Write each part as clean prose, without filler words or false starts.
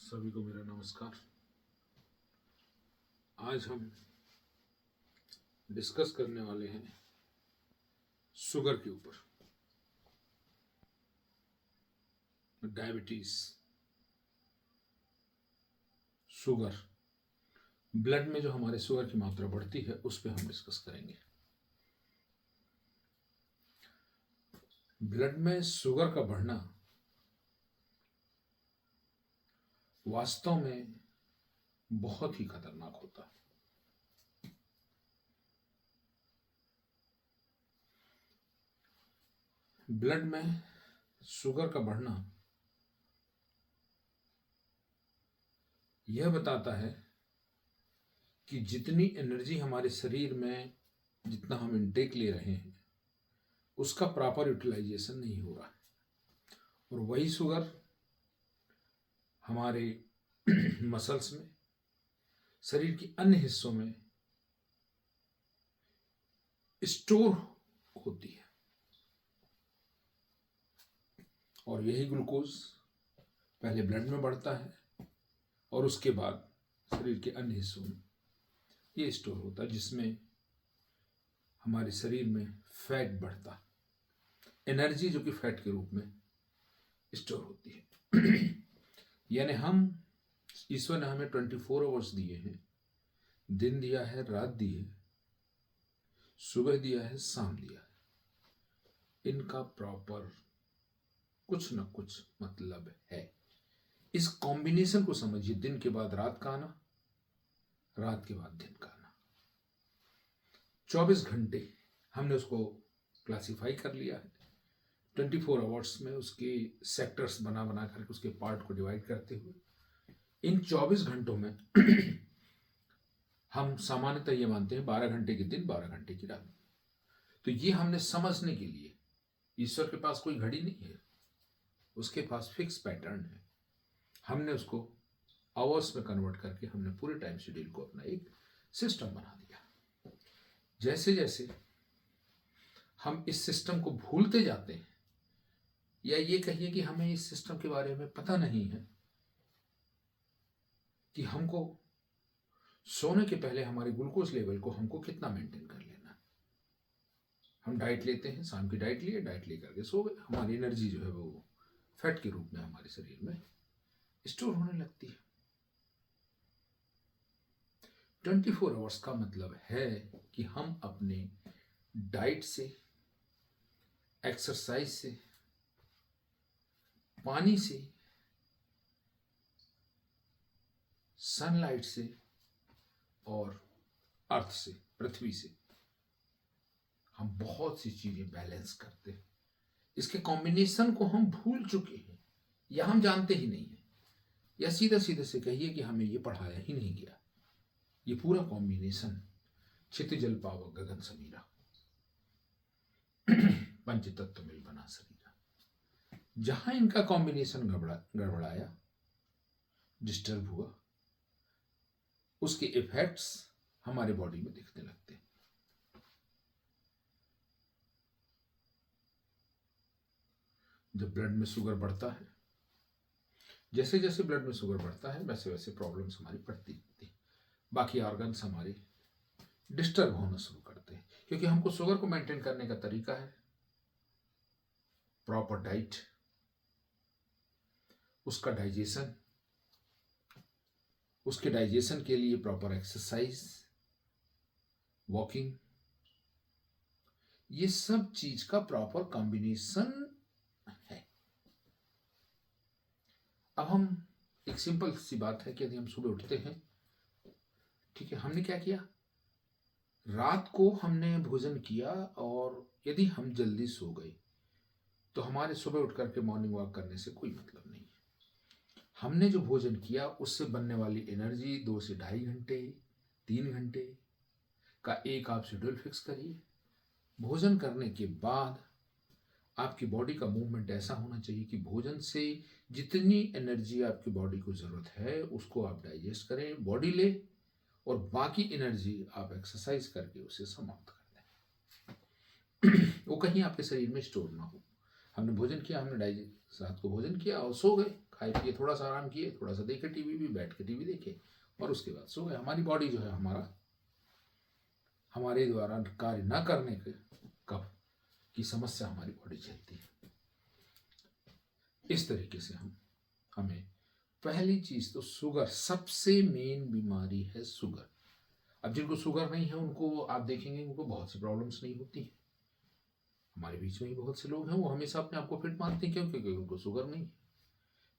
सभी को मेरा नमस्कार। आज हम डिस्कस करने वाले हैं शुगर के ऊपर, डायबिटीज। शुगर, ब्लड में जो हमारे शुगर की मात्रा बढ़ती है उस पर हम डिस्कस करेंगे। ब्लड में शुगर का बढ़ना वास्तव में बहुत ही खतरनाक होता है। ब्लड में शुगर का बढ़ना यह बताता है कि जितनी एनर्जी हमारे शरीर में, जितना हम इनटेक ले रहे हैं, उसका प्रॉपर यूटिलाइजेशन नहीं हो रहा है। और वही शुगर हमारे मसल्स में, शरीर के अन्य हिस्सों में स्टोर होती है और यही ग्लूकोज पहले ब्लड में बढ़ता है और उसके बाद शरीर के अन्य हिस्सों में ये स्टोर होता है, जिसमें हमारे शरीर में फैट बढ़ता है, एनर्जी जो कि फैट के रूप में स्टोर होती है। यानी ईश्वर ने हमें 24 आवर्स दिए हैं। दिन दिया है, रात दी है, सुबह दिया है, शाम दिया है। इनका प्रॉपर कुछ न कुछ मतलब है। इस कॉम्बिनेशन को समझिए। दिन के बाद रात का आना, रात के बाद दिन का आना, 24 घंटे हमने उसको क्लासिफाई कर लिया है। 24 आवर्स में उसके सेक्टर्स बना बना करके उसके पार्ट को डिवाइड करते हुए इन 24 घंटों में हम सामान्यतः ये मानते हैं 12 घंटे के दिन, 12 घंटे की रात। तो ये हमने समझने के लिए, ईश्वर के पास कोई घड़ी नहीं है, उसके पास फिक्स पैटर्न है। हमने उसको आवर्स में कन्वर्ट करके हमने पूरे टाइम शेड्यूल को अपना एक सिस्टम बना दिया। जैसे जैसे हम इस सिस्टम को भूलते जाते हैं, या ये कहिए कि हमें इस सिस्टम के बारे में पता नहीं है कि हमको सोने के पहले हमारे ग्लूकोज लेवल को हमको कितना मेंटेन कर लेना है। हम डाइट लेते हैं, शाम की डाइट लिए, डाइट लेकर के सो गए, हमारी एनर्जी जो है वो फैट के रूप में हमारे शरीर में स्टोर होने लगती है। 24 आवर्स का मतलब है कि हम अपने डाइट से, एक्सरसाइज से, पानी से, सनलाइट से और अर्थ से, पृथ्वी से, हम बहुत सी चीजें बैलेंस करते हैं। इसके कॉम्बिनेशन को हम भूल चुके हैं या हम जानते ही नहीं है, या सीधे सीधे से कहिए कि हमें ये पढ़ाया ही नहीं गया। ये पूरा कॉम्बिनेशन क्षितिजल पावक गगन समीरा, पंच तत्व मिल बना शरीरा। जहां इनका कॉम्बिनेशन गड़बड़ाया, डिस्टर्ब हुआ, उसके इफेक्ट्स हमारे बॉडी में दिखने लगते हैं। जब ब्लड में शुगर बढ़ता है, जैसे जैसे ब्लड में शुगर बढ़ता है, वैसे वैसे प्रॉब्लम्स हमारी बढ़ती रहती है। बाकी ऑर्गन्स हमारे डिस्टर्ब होना शुरू करते हैं, क्योंकि हमको शुगर को मेंटेन करने का तरीका है प्रॉपर डाइट, उसका डाइजेशन, उसके डाइजेशन के लिए प्रॉपर एक्सरसाइज, वॉकिंग, ये सब चीज का प्रॉपर कॉम्बिनेशन है। अब हम, एक सिंपल सी बात है कि यदि हम सुबह उठते हैं, ठीक है, हमने क्या किया, रात को हमने भोजन किया, और यदि हम जल्दी सो गए तो हमारे सुबह उठ करके मॉर्निंग वॉक करने से कोई मतलब नहीं है। हमने जो भोजन किया उससे बनने वाली एनर्जी 2 से 2.5 घंटे, 3 घंटे का एक आप शेड्यूल फिक्स करिए। भोजन करने के बाद आपकी बॉडी का मूवमेंट ऐसा होना चाहिए कि भोजन से जितनी एनर्जी आपकी बॉडी को जरूरत है उसको आप डाइजेस्ट करें, बॉडी ले, और बाकी एनर्जी आप एक्सरसाइज करके उसे समाप्त कर दें। वो कहीं आपके शरीर में स्टोर ना हो। हमने भोजन किया, हमने रात को भोजन किया और सो गए, खाए पिए, थोड़ा सा आराम किए, थोड़ा सा देखे टीवी भी, बैठ के टीवी देखे और उसके बाद सो गए। हमारी बॉडी जो है हमारे द्वारा कार्य न करने के कब की समस्या हमारी बॉडी झेलती है। इस तरीके से हमें पहली चीज तो शुगर, सबसे मेन बीमारी है शुगर। अब जिनको शुगर नहीं है उनको आप देखेंगे उनको बहुत सी प्रॉब्लम्स नहीं होती है। हमारे बीच में ही बहुत से लोग हैं वो हमेशा अपने आप को फिट मानते हैं, क्यों? क्योंकि उनको शुगर नहीं है।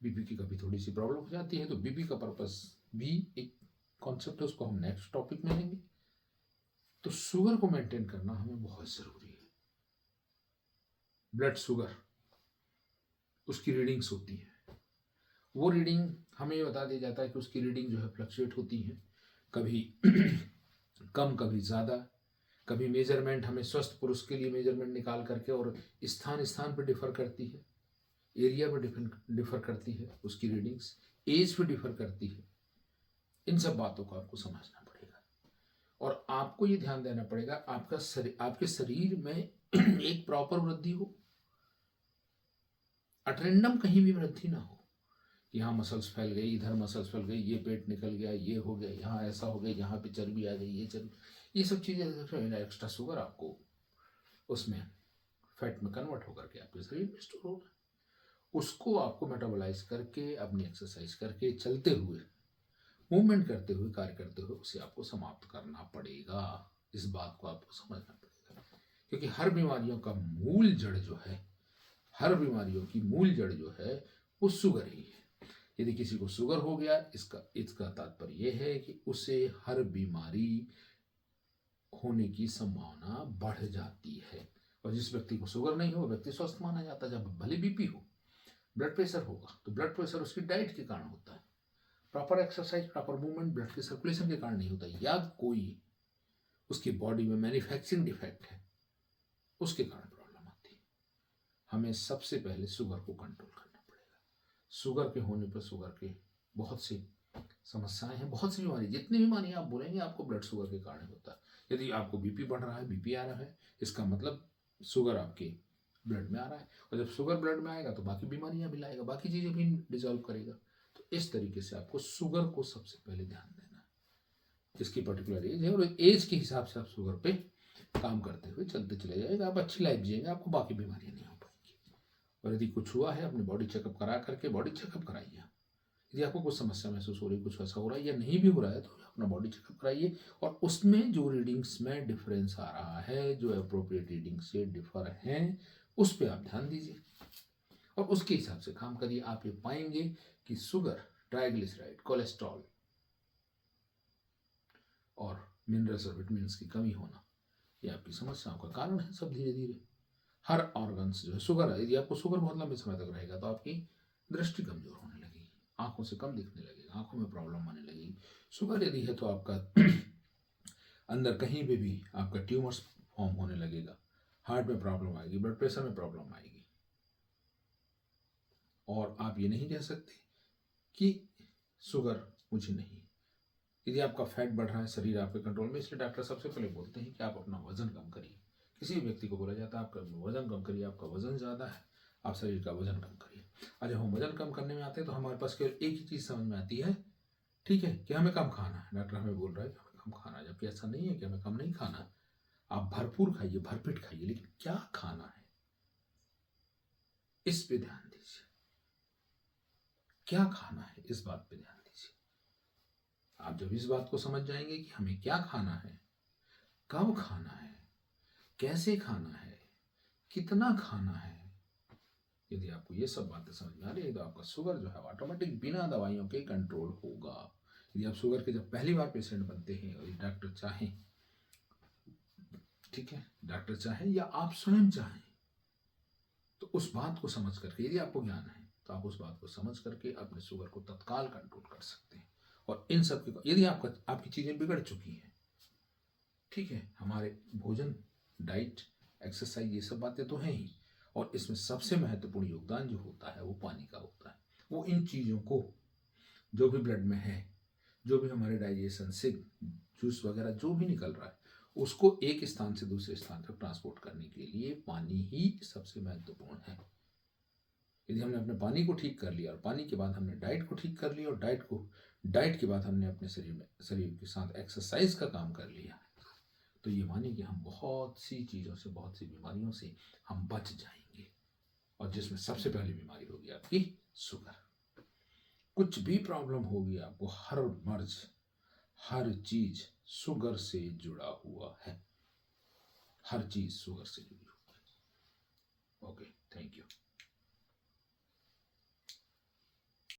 बीपी की कभी थोड़ी सी प्रॉब्लम हो जाती है, तो बीपी का पर्पस भी एक कॉन्सेप्ट है, उसको हम नेक्स्ट टॉपिक में लेंगे। तो शुगर को मेंटेन करना हमें बहुत जरूरी है। ब्लड शुगर, उसकी रीडिंग्स होती है, वो रीडिंग हमें बता दिया जाता है कि उसकी रीडिंग जो है फ्लक्चुएट होती है, कभी कम कभी ज़्यादा। कभी मेजरमेंट हमें स्वस्थ पुरुष के लिए मेजरमेंट निकाल करके, और स्थान स्थान पर डिफर करती है, एरिया पर डिफर करती है उसकी रीडिंग्स, एज पे डिफर करती है। इन सब बातों को आपको समझना पड़ेगा और आपको ये ध्यान देना पड़ेगा आपके शरीर में एक प्रॉपर वृद्धि हो, अटरेंडम कहीं भी वृद्धि ना हो। यहाँ मसल्स फैल गई, इधर मसल्स फैल गई, ये पेट निकल गया, ये हो गया, यहाँ ऐसा हो गया, यहाँ पे चर्बी आ गई, ये सब चीज़ें एक्स्ट्रा शुगर आपको उसमें फैट में कन्वर्ट होकर के आपके शरीर में स्टोर होगा। उसको आपको मेटाबोलाइज करके, अपनी एक्सरसाइज करके, चलते हुए, मूवमेंट करते हुए, कार्य करते हुए उसे आपको समाप्त करना पड़ेगा। इस बात को आपको समझना पड़ेगा, क्योंकि हर बीमारियों का मूल जड़ जो है, हर बीमारियों की मूल जड़ जो है वो शुगर ही है। यदि किसी को शुगर हो गया, इसका तात्पर्य यह है कि उसे हर बीमारी होने की संभावना बढ़ जाती है। और जिस व्यक्ति को शुगर नहीं हो, व्यक्ति स्वस्थ माना जाता है। जब भले बीपी हो, ब्लड प्रेशर होगा, तो ब्लड प्रेशर उसकी डाइट के कारण होता है, proper exercise, proper movement, blood के सर्कुलेशन के कारण नहीं होता, या कोई उसकी बॉडी में मैन्युफैक्चरिंग डिफेक्ट है उसके कारण प्रॉब्लम आती है। हमें सबसे पहले शुगर को कंट्रोल करना पड़ेगा। शुगर के होने पर शुगर के बहुत सी समस्याएं हैं, बहुत सी बीमारी, जितनी बीमारी आप बोलेंगे आपको ब्लड शुगर के कारण होता है। यदि आपको बीपी बढ़ रहा है, बीपी आ रहा है, इसका मतलब शुगर आपके ब्लड में आ रहा है, और जब शुगर ब्लड में आएगा तो बाकी बीमारियां भी लाएगा, बाकी चीज़ें भी डिजॉल्व करेगा। तो इस तरीके से आपको शुगर को सबसे पहले ध्यान देना है। जिसकी पर्टिकुलर एज है, और एज के हिसाब से आप शुगर पे काम करते हुए चलते चले जाएगा, आप अच्छी लाइफ जिएंगे, आपको बाकी बीमारियां नहीं हो पाएंगी। और यदि कुछ हुआ है, अपनी बॉडी चेकअप करा करके बॉडी चेकअप कराइए। यदि आपको कुछ समस्या महसूस हो रही, कुछ ऐसा हो रहा है या नहीं भी हो रहा है, तो अपना बॉडी चेकअप कराइए, और उसमें जो रीडिंग्स में डिफरेंस आ रहा है, जो अप्रोप्रिएट रीडिंग से डिफर हैं, उस पर आप ध्यान दीजिए और उसके हिसाब से काम करिए। आप ये पाएंगे कि शुगर, ट्राइग्लिसराइड, कोलेस्ट्रॉल और मिनरल्स और विटामिन्स की कमी होना, ये आपकी समस्याओं का कारण है। सब धीरे धीरे हर ऑर्गन्स जो है, शुगर है, यदि आपको शुगर बहुत लंबे समय तक रहेगा तो आपकी दृष्टि कमजोर होने लगेगी, आंखों से कम दिखने लगेगा, आंखों में प्रॉब्लम आने लगेगी। शुगर यदि है तो आपका अंदर कहीं पे भी आपका ट्यूमर्स फॉर्म होने लगेगा, हार्ट में प्रॉब्लम आएगी, ब्लड प्रेशर में प्रॉब्लम आएगी। और आप ये नहीं कह सकते कि शुगर मुझे नहीं। यदि आपका फैट बढ़ रहा है, शरीर आपके कंट्रोल में, इसलिए डॉक्टर सबसे पहले बोलते हैं कि आप अपना वजन कम करिए। किसी भी व्यक्ति को बोला जाता है आपका वजन कम करिए, आपका वजन ज़्यादा है, आप शरीर का वजन कम करिए। और जब हम वजन कम करने में आते हैं तो हमारे पास केवल एक ही चीज़ समझ में आती है, ठीक है, कि हमें कम खाना है। डॉक्टर हमें बोल रहा है कि हमें कम खाना है, जबकि ऐसा नहीं है कि हमें कम नहीं खाना। आप भरपूर खाइए, भरपेट खाइए, लेकिन क्या खाना है इस पे ध्यान दीजिए। क्या खाना है इस बात पे ध्यान दीजिए। आप जब इस बात को समझ जाएंगे कि हमें क्या खाना है, कब खाना है, कैसे खाना है, कितना खाना है, यदि आपको ये सब बातें समझ में आ रही है तो आपका शुगर जो है ऑटोमेटिक बिना दवाइयों के कंट्रोल होगा। यदि आप शुगर के जब पहली बार पेशेंट बनते हैं और डॉक्टर चाहें, ठीक है, डॉक्टर चाहें या आप स्वयं चाहें, तो उस बात को समझ करके, यदि आपको ज्ञान है तो आप उस बात को समझ करके अपने शुगर को तत्काल कंट्रोल कर सकते हैं। और इन सब के, यदि आपकी चीज़ें बिगड़ चुकी हैं, ठीक है, हमारे भोजन, डाइट, एक्सरसाइज, ये सब बातें तो हैं ही, और इसमें सबसे महत्वपूर्ण योगदान जो होता है वो पानी का होता है। वो इन चीज़ों को, जो भी ब्लड में है, जो भी हमारे डाइजेशन से जूस वगैरह जो भी निकल रहा है, उसको एक स्थान से दूसरे स्थान तक ट्रांसपोर्ट करने के लिए पानी ही सबसे महत्वपूर्ण है। यदि हमने अपने पानी को ठीक कर लिया और पानी के बाद हमने डाइट को ठीक कर लिया और डाइट के बाद हमने अपने शरीर के साथ एक्सरसाइज का काम कर लिया, तो ये मानिए कि हम बहुत सी चीज़ों से, बहुत सी बीमारियों से हम बच जाएंगे। और जिसमें सबसे पहली बीमारी होगी आपकी शुगर। कुछ भी प्रॉब्लम होगी आपको, हर मर्ज, हर चीज शुगर से जुड़ा हुआ है, हर चीज शुगर से जुड़ी हुई है। Okay, thank you.